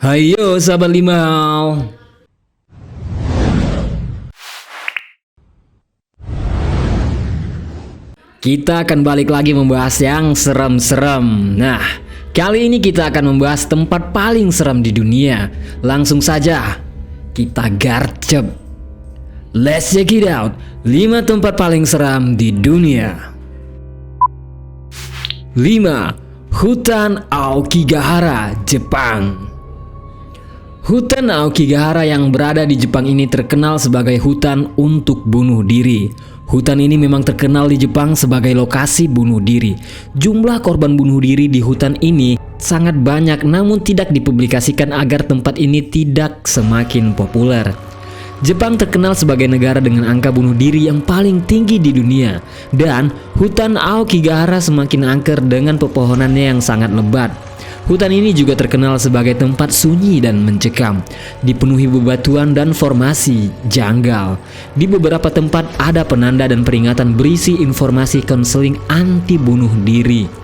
Hayo sahabat Limau. Kita akan balik lagi membahas yang serem-serem. Nah, kali ini kita akan membahas tempat paling serem di dunia. Langsung saja kita garcep. Let's check it out. 5 tempat paling seram di dunia. 5. Hutan Aokigahara, Jepang. Hutan Aokigahara yang berada di Jepang ini terkenal sebagai hutan untuk bunuh diri. Hutan ini memang terkenal di Jepang sebagai lokasi bunuh diri. Jumlah korban bunuh diri di hutan ini sangat banyak, namun tidak dipublikasikan agar tempat ini tidak semakin populer. Jepang terkenal sebagai negara dengan angka bunuh diri yang paling tinggi di dunia, dan hutan Aokigahara semakin angker dengan pepohonannya yang sangat lebat. Hutan ini juga terkenal sebagai tempat sunyi dan mencekam, dipenuhi bebatuan dan formasi janggal. Di beberapa tempat ada penanda dan peringatan berisi informasi konseling anti bunuh diri.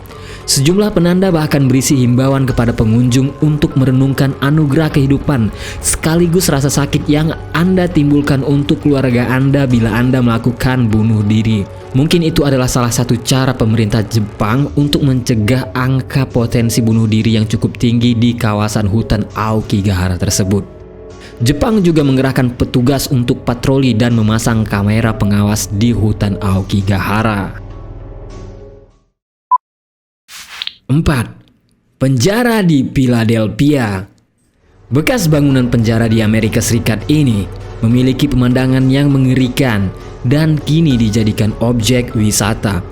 Sejumlah penanda bahkan berisi himbauan kepada pengunjung untuk merenungkan anugerah kehidupan sekaligus rasa sakit yang Anda timbulkan untuk keluarga Anda bila Anda melakukan bunuh diri. Mungkin itu adalah salah satu cara pemerintah Jepang untuk mencegah angka potensi bunuh diri yang cukup tinggi di kawasan hutan Aokigahara tersebut. Jepang juga mengerahkan petugas untuk patroli dan memasang kamera pengawas di hutan Aokigahara. 4. Penjara di Philadelphia. Bekas bangunan penjara di Amerika Serikat ini memiliki pemandangan yang mengerikan dan kini dijadikan objek wisata.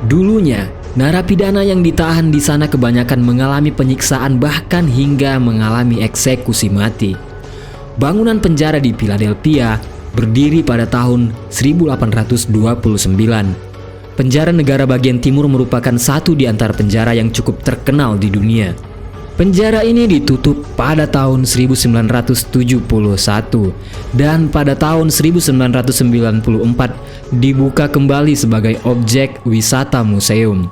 Dulunya, narapidana yang ditahan di sana kebanyakan mengalami penyiksaan bahkan hingga mengalami eksekusi mati. Bangunan penjara di Philadelphia berdiri pada tahun 1829. Penjara negara bagian timur merupakan satu di antara penjara yang cukup terkenal di dunia. Penjara ini ditutup pada tahun 1971 dan pada tahun 1994 dibuka kembali sebagai objek wisata museum.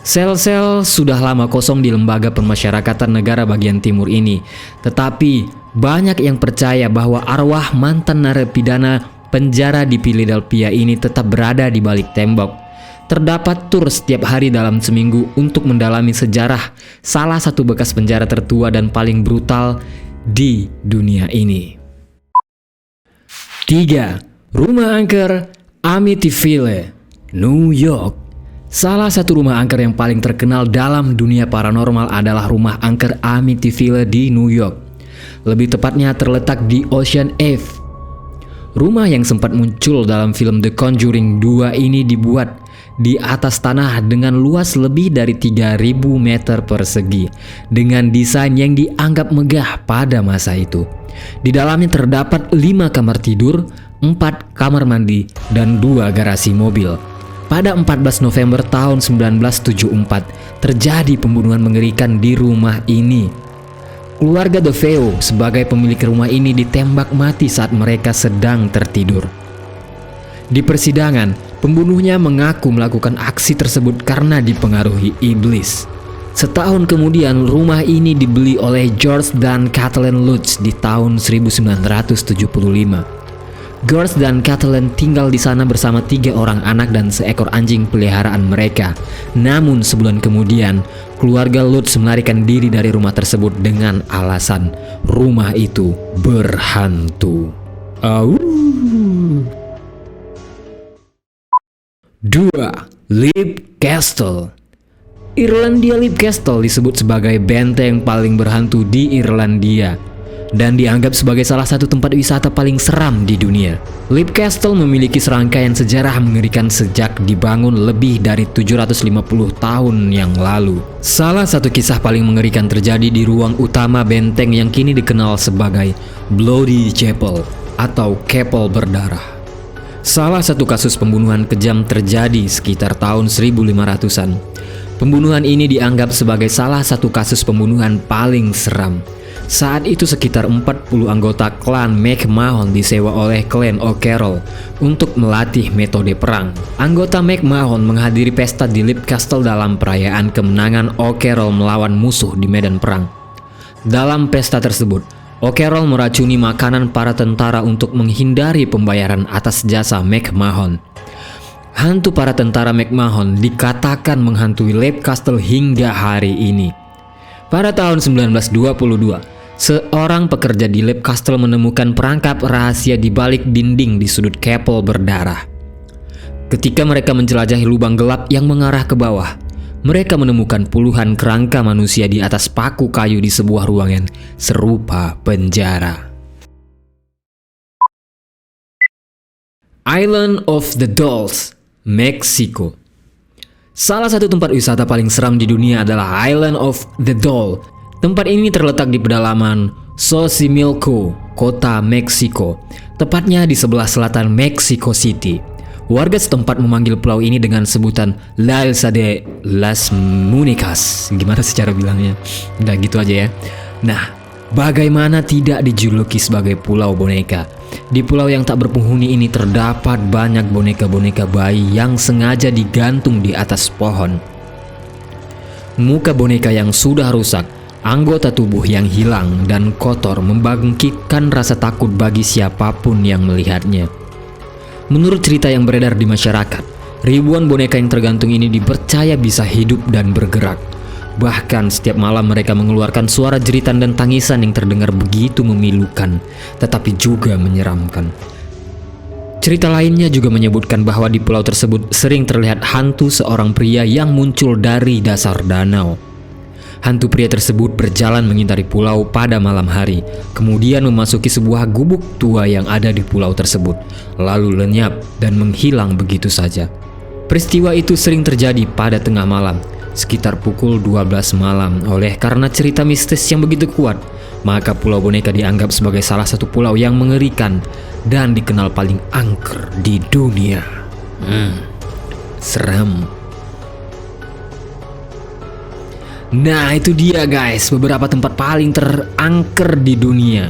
Sel-sel sudah lama kosong di lembaga permasyarakatan negara bagian timur ini, tetapi banyak yang percaya bahwa arwah mantan narapidana penjara di Philadelphia ini tetap berada di balik tembok. Terdapat tur setiap hari dalam seminggu untuk mendalami sejarah salah satu bekas penjara tertua dan paling brutal di dunia ini. 3. Rumah angker Amityville, New York. Salah satu rumah angker yang paling terkenal dalam dunia paranormal adalah rumah angker Amityville di New York. Lebih tepatnya terletak di Ocean Ave. Rumah yang sempat muncul dalam film The Conjuring 2 ini dibuat di atas tanah dengan luas lebih dari 3.000 meter persegi dengan desain yang dianggap megah pada masa itu. Di dalamnya terdapat 5 kamar tidur, 4 kamar mandi, dan 2 garasi mobil. Pada 14 November tahun 1974 terjadi pembunuhan mengerikan di rumah ini. Keluarga DeFeo sebagai pemilik rumah ini ditembak mati saat mereka sedang tertidur. Di persidangan, pembunuhnya mengaku melakukan aksi tersebut karena dipengaruhi iblis. Setahun kemudian, rumah ini dibeli oleh George dan Kathleen Lutz di tahun 1975. George dan Kathleen tinggal di sana bersama 3 orang anak dan seekor anjing peliharaan mereka. Namun sebulan kemudian, keluarga Lutz melarikan diri dari rumah tersebut dengan alasan rumah itu berhantu. 2. Leap Castle. Irlandia Leap Castle disebut sebagai benteng paling berhantu di Irlandia dan dianggap sebagai salah satu tempat wisata paling seram di dunia. Leap Castle memiliki serangkaian sejarah mengerikan sejak dibangun lebih dari 750 tahun yang lalu. Salah satu kisah paling mengerikan terjadi di ruang utama benteng yang kini dikenal sebagai Bloody Chapel atau Chapel berdarah. Salah satu kasus pembunuhan kejam terjadi sekitar tahun 1500-an. Pembunuhan ini dianggap sebagai salah satu kasus pembunuhan paling seram. Saat itu sekitar 40 anggota klan McMahon disewa oleh klan O'Carroll untuk melatih metode perang. Anggota McMahon menghadiri pesta di Leap Castle dalam perayaan kemenangan O'Carroll melawan musuh di medan perang. Dalam pesta tersebut, O'Carroll meracuni makanan para tentara untuk menghindari pembayaran atas jasa McMahon. Hantu para tentara McMahon dikatakan menghantui Leap Castle hingga hari ini. Pada tahun 1922, seorang pekerja di Leap Castle menemukan perangkap rahasia di balik dinding di sudut kapel berdarah. Ketika mereka menjelajahi lubang gelap yang mengarah ke bawah, mereka menemukan puluhan kerangka manusia di atas paku kayu di sebuah ruangan serupa penjara. Island of the Dolls, Meksiko. Salah satu tempat wisata paling seram di dunia adalah Island of the Doll. Tempat ini terletak di pedalaman Xochimilco, kota Meksiko, tepatnya di sebelah selatan Mexico City. Warga setempat memanggil pulau ini dengan sebutan La Isla de las Muñecas. Gimana secara bilangnya? Udah gitu aja ya. Nah, bagaimana tidak dijuluki sebagai pulau boneka? Di pulau yang tak berpenghuni ini terdapat banyak boneka-boneka bayi yang sengaja digantung di atas pohon. Muka boneka yang sudah rusak, anggota tubuh yang hilang dan kotor membangkitkan rasa takut bagi siapapun yang melihatnya. Menurut cerita yang beredar di masyarakat, ribuan boneka yang tergantung ini dipercaya bisa hidup dan bergerak. Bahkan setiap malam mereka mengeluarkan suara jeritan dan tangisan yang terdengar begitu memilukan, tetapi juga menyeramkan. Cerita lainnya juga menyebutkan bahwa di pulau tersebut sering terlihat hantu seorang pria yang muncul dari dasar danau. Hantu pria tersebut berjalan mengitari pulau pada malam hari, kemudian memasuki sebuah gubuk tua yang ada di pulau tersebut, lalu lenyap dan menghilang begitu saja. Peristiwa itu sering terjadi pada tengah malam, sekitar pukul 12 malam. Oleh karena cerita mistis yang begitu kuat, maka Pulau Boneka dianggap sebagai salah satu pulau yang mengerikan dan dikenal paling angker di dunia. Seram. Nah, itu dia guys, beberapa tempat paling terangker di dunia.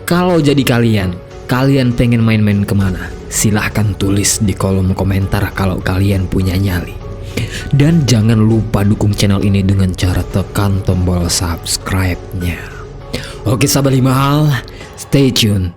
Kalau jadi kalian pengen main-main kemana? Silahkan tulis di kolom komentar kalau kalian punya nyali. Dan jangan lupa dukung channel ini dengan cara tekan tombol subscribe-nya. Oke sahabat Lima Hal, stay tune